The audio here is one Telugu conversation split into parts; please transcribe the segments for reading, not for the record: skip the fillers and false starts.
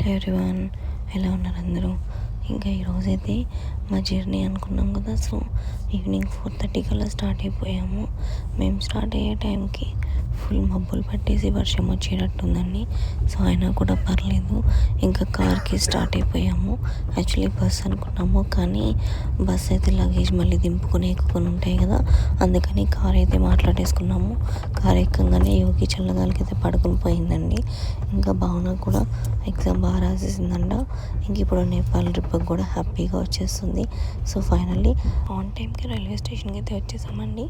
హలో ఎవ్రీవన్, ఎలా ఉన్నారు అందరూ? ఇంకా ఈరోజైతే మా జర్నీ అనుకున్నాం కదా. సో ఈవినింగ్ 4:30 కల్లా స్టార్ట్ అయిపోయాము. మేము స్టార్ట్ అయ్యే టైంకి ఫుల్ మబ్బులు పట్టేసి వర్షం వచ్చేటట్టుందండి. సో అయినా కూడా పర్లేదు, ఇంకా కార్కి స్టార్ట్ అయిపోయాము. యాక్చువల్లీ బస్ అనుకున్నాము, కానీ బస్ అయితే లగేజ్ మళ్ళీ దింపుకొని ఎక్కుకొని ఉంటాయి కదా, అందుకని కార్ అయితే మాట్లాడేసుకున్నాము. కార్ ఎక్కగానే యోగి చల్లగాలికి అయితే పడుకుని పోయిందండి. ఇంకా భావన కూడా ఎగ్జామ్ బాగా రాసేసిందంట. ఇంక ఇప్పుడు నేపాల్ ట్రిప్కి కూడా హ్యాపీగా వచ్చేస్తుంది. సో ఫైనల్లీ ఆన్ టైంకి రైల్వే స్టేషన్కి అయితే వచ్చేసామండి.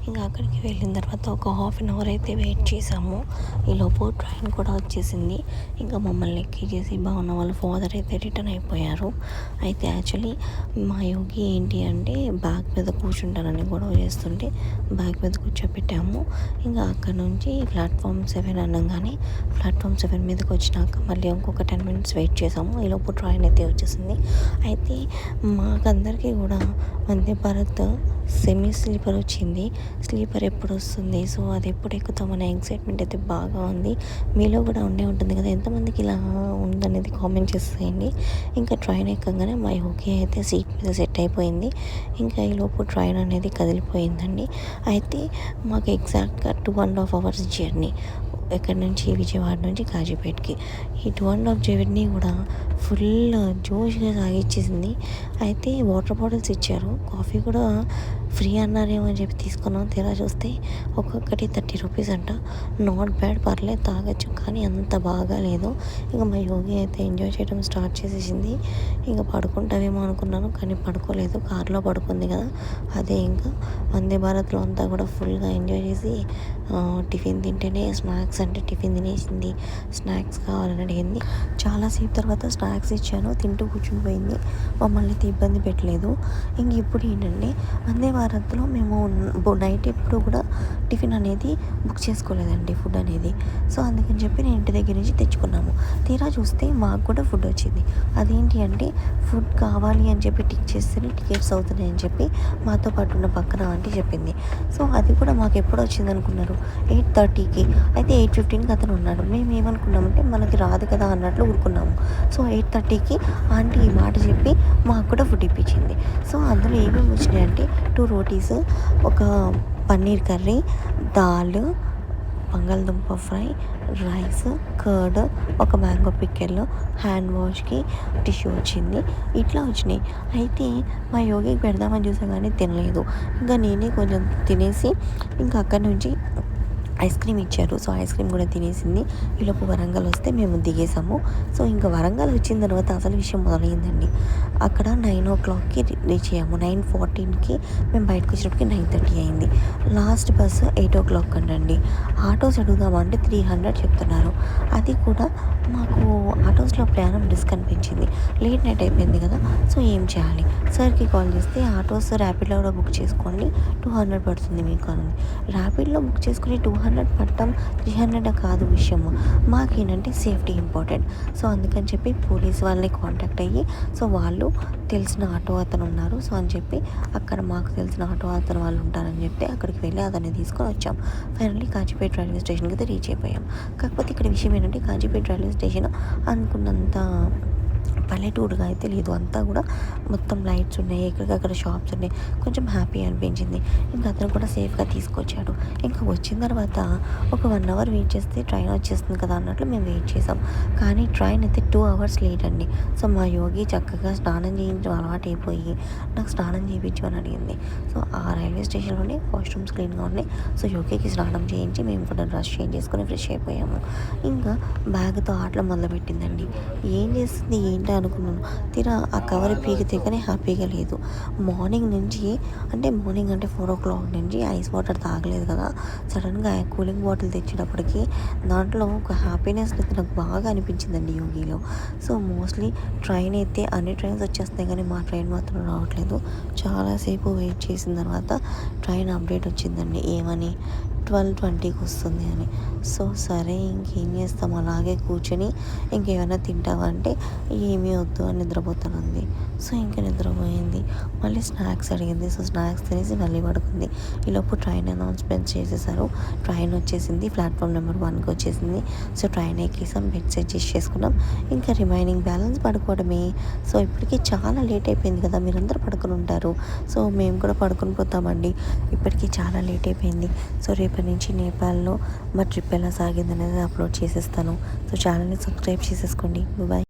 ఇంకా అక్కడికి వెళ్ళిన తర్వాత ఒక హాఫ్ అన్ అవర్ అయితే వెయిట్ చేసాము. ఈలోపు ట్రైన్ కూడా వచ్చేసింది. ఇంకా మమ్మల్ని ఎక్కించేసి భావన వాళ్ళ ఫాదర్ అయితే రిటర్న్ అయిపోయారు. అయితే యాక్చువల్లీ మా యోగి ఏంటి అంటే బ్యాగ్ మీద కూర్చుంటానని గొడవ చేస్తుంటే బ్యాగ్ మీద కూర్చోపెట్టాము. ఇంకా అక్కడ నుంచి ప్లాట్ఫామ్ 7 అనగానే ప్లాట్ఫామ్ 7 మీదకి వచ్చినాక మళ్ళీ ఇంకొక 10 minutes వెయిట్ చేసాము. ఈలోపు ట్రైన్ అయితే వచ్చేసింది. అయితే మాకందరికీ కూడా వందే భారత్ సెమీ స్లీపర్ వచ్చింది. స్లీపర్ ఎప్పుడు వస్తుంది, సో అది ఎప్పుడు ఎక్కుతామనే ఎక్సైట్మెంట్ అయితే బాగా ఉంది. మీలో కూడా ఉండే ఉంటుంది కదా, ఎంతమందికి ఇలా ఉందనేది కామెంట్ చేసేయండి. ఇంకా ట్రైన్ ఎక్కగానే మా యోగి అయితే సీట్ మీద సెట్ అయిపోయింది. ఇంకా ఈలోపు ట్రైన్ అనేది కదిలిపోయిందండి. అయితే మాకు ఎగ్జాక్ట్గా 2.5 hours జర్నీ ఎక్కడి నుంచి, విజయవాడ నుంచి కాజీపేటకి. ఈ 2.5 జర్నీ కూడా ఫుల్ జోష్గా సాగిచ్చేసింది. అయితే వాటర్ బాటిల్స్ ఇచ్చారు, కాఫీ కూడా ఫ్రీ అన్నారేమో అని చెప్పి తీసుకున్నాం. తీరా చూస్తే ఒక్కొక్కటి 30 రూపీస్ అంట. నాట్ బ్యాడ్, పర్లేదు తాగొచ్చు, కానీ అంత బాగా లేదు. ఇంకా మా యోగి అయితే ఎంజాయ్ చేయడం స్టార్ట్ చేసేసింది. ఇంకా పడుకుంటావేమో అనుకున్నాను, కానీ పడుకోలేదు, కార్లో పడుకుంది కదా. అదే ఇంకా వందే భారత్లో అంతా కూడా ఫుల్గా ఎంజాయ్ చేసి టిఫిన్ తింటేనే స్నాక్స్ అంటే టిఫిన్ తినేసింది. స్నాక్స్ కావాలని అడిగింది. చాలాసేపు తర్వాత స్నాక్స్ ఇచ్చాను, తింటూ కూర్చుని పోయింది. మమ్మల్ని అయితే ఇబ్బంది పెట్టలేదు. ఇంక ఇప్పుడు ఏంటంటే వందే భారత్లో మేము నైట్ ఎప్పుడు కూడా టిఫిన్ అనేది బుక్ చేసుకోలేదండి, ఫుడ్ అనేది. సో అందుకని చెప్పి నేను ఇంటి దగ్గర నుంచి తెచ్చుకున్నాము. తీరా చూస్తే మాకు కూడా ఫుడ్ వచ్చింది. అదేంటి అంటే ఫుడ్ కావాలి అని చెప్పి టిక్ చేస్తేనే టికెట్స్ అవుతున్నాయి అని చెప్పి మాతో పాటు ఉన్న పక్కన ఆంటీ చెప్పింది. సో అది కూడా మాకు ఎప్పుడు వచ్చింది అనుకున్నారు, 8:30కి. అయితే 8:15కి అతను ఉన్నాడు. మేము ఏమనుకున్నామంటే మనకి రాదు కదా అన్నట్లు ఊరుకున్నాము. సో 8:30కి ఆంటీ ఈ మాట చెప్పి మాకు కూడా ఫుడ్ ఇప్పించింది. సో అందులో ఏమేమి వచ్చినాయి అంటే 2 రోటీస్, ఒక పన్నీర్ కర్రీ, దాల్, బంగాళదుంప ఫ్రై, రైస్, కర్డ్, ఒక మ్యాంగో పిక్కెల్, హ్యాండ్ వాష్కి టిష్యూ వచ్చింది. ఇట్లా వచ్చినాయి. అయితే మా యోగికి పెడదామని చూసా కానీ తినలేదు. ఇంకా నేనే కొంచెం తినేసి ఇంకా అక్కడి నుంచి ఐస్ క్రీమ్ ఇచ్చారు. సో ఐస్ క్రీమ్ కూడా తినేసింది. ఈలోపు వరంగల్ వస్తే మేము దిగేసాము. సో ఇంకా వరంగల్ వచ్చిన తర్వాత అసలు విషయం మొదలైందండి. అక్కడ 9 o'clockకి రీచ్ అయ్యాము. 9:14కి మేము బయటకు వచ్చేటప్పటికి 9:30 అయింది. లాస్ట్ బస్సు 8 o'clock అండి. ఆటోస్ అడుగుదామంటే 300 చెప్తున్నారు. అది కూడా మాకు ఆటోస్లో ప్రయాణం రిస్క్ అనిపించింది. లేట్ నైట్ అయిపోయింది కదా. సో ఏం చేయాలి, సార్కి కాల్ చేస్తే ఆటోస్ ర్యాపిడ్లో కూడా బుక్ చేసుకోండి, 200 పడుతుంది మీకు అని. ర్యాపిడ్లో బుక్ చేసుకుని 200 పట్టడం 300 కాదు విషయము. మాకేంటంటే సేఫ్టీ ఇంపార్టెంట్. సో అందుకని చెప్పి పోలీస్ వాళ్ళని కాంటాక్ట్ అయ్యి, సో వాళ్ళు తెలిసిన ఆటో అతను ఉన్నారు, సో అని చెప్పి అక్కడ మాకు తెలిసిన ఆటో అతను వాళ్ళు ఉంటారని చెప్తే అక్కడికి వెళ్ళి అతన్ని తీసుకొని వచ్చాం. ఫైనల్లీ కాజీపేట రైల్వే స్టేషన్కి అయితే రీచ్ అయిపోయాం. కాకపోతే ఇక్కడ విషయం ఏంటంటే కాజీపేట రైల్వే స్టేషన్ అనుకున్నంత పల్లెటూరుగా అయితే లేదు. అంతా కూడా మొత్తం లైట్స్ ఉన్నాయి, ఎక్కడికక్కడ షాప్స్ ఉన్నాయి. కొంచెం హ్యాపీ అనిపించింది. ఇంకా అతను కూడా సేఫ్గా తీసుకొచ్చాడు. ఇంకా వచ్చిన తర్వాత ఒక 1 hour వెయిట్ చేస్తే ట్రైన్ వచ్చేస్తుంది కదా అన్నట్లు మేము వెయిట్ చేసాం. కానీ ట్రైన్ అయితే 2 hours లేట్ అండి. సో మా యోగి చక్కగా స్నానం చేయించడం అలవాటు అయిపోయి నాకు స్నానం చేయించమని అడిగింది. సో ఆ రైల్వే స్టేషన్లోనే వాష్రూమ్స్ క్లీన్గా ఉన్నాయి. సో యోగికి స్నానం చేయించి మేము కూడా డ్రెస్ చేంజ్ చేసుకొని ఫ్రెష్ అయిపోయాము. ఇంకా బ్యాగ్తో ఆటలు మొదలుపెట్టిందండి. ఏం చేస్తుంది ఏంటి అనుకున్నాను. తీరా ఆ కవర్ పీకితే కానీ హ్యాపీగా లేదు. మార్నింగ్ అంటే 4 o'clock నుంచి ఐస్ వాటర్ తాగలేదు కదా. సడన్గా కూలింగ్ బాటిల్ తెచ్చేటప్పటికి దాంట్లో ఒక హ్యాపీనెస్ అయితే నాకు బాగా అనిపించిందండి యోగిలో. సో మోస్ట్లీ ట్రైన్ అయితే అన్ని ట్రైన్స్ వచ్చేస్తాయి కానీ మా ట్రైన్ మాత్రం రావట్లేదు. చాలాసేపు వెయిట్ చేసిన తర్వాత ట్రైన్ అప్డేట్ వచ్చిందండి. ఏమని, 12:20కి వస్తుంది అని. సో సరే ఇంకేం చేస్తాం, అలాగే కూర్చొని ఇంకేమైనా తింటావా అంటే ఏమీ వద్దు అని నిద్రపోతానంది. సో ఇంక నిద్రపోయింది. మళ్ళీ స్నాక్స్ అడిగింది. సో స్నాక్స్ తినేసి మళ్ళీ పడుకుంది. ఈలోపు ట్రైన్ అనౌన్స్మెంట్ చేసేసారు. ట్రైన్ వచ్చేసింది, ప్లాట్ఫామ్ నెంబర్ 1కి వచ్చేసింది. సో ట్రైన్ ఎక్కేసాం, బెడ్స్ అడ్జస్ట్ చేసుకున్నాం. ఇంకా రిమైనింగ్ బ్యాలెన్స్ పడుకోవడమే. సో ఇప్పటికి చాలా లేట్ అయిపోయింది కదా, మీరందరూ పడుకుని ఉంటారు. సో మేము కూడా పడుకొని పోతామండి. ఇప్పటికీ చాలా లేట్ అయిపోయింది. సో రేపటి నుంచి నేపాల్లో మా ట్రిప్ ఎలా సాగింది అనేది అప్లోడ్ చేసేస్తాను. సో ఛానల్ని సబ్స్క్రైబ్ చేసేసుకోండి. బాయ్.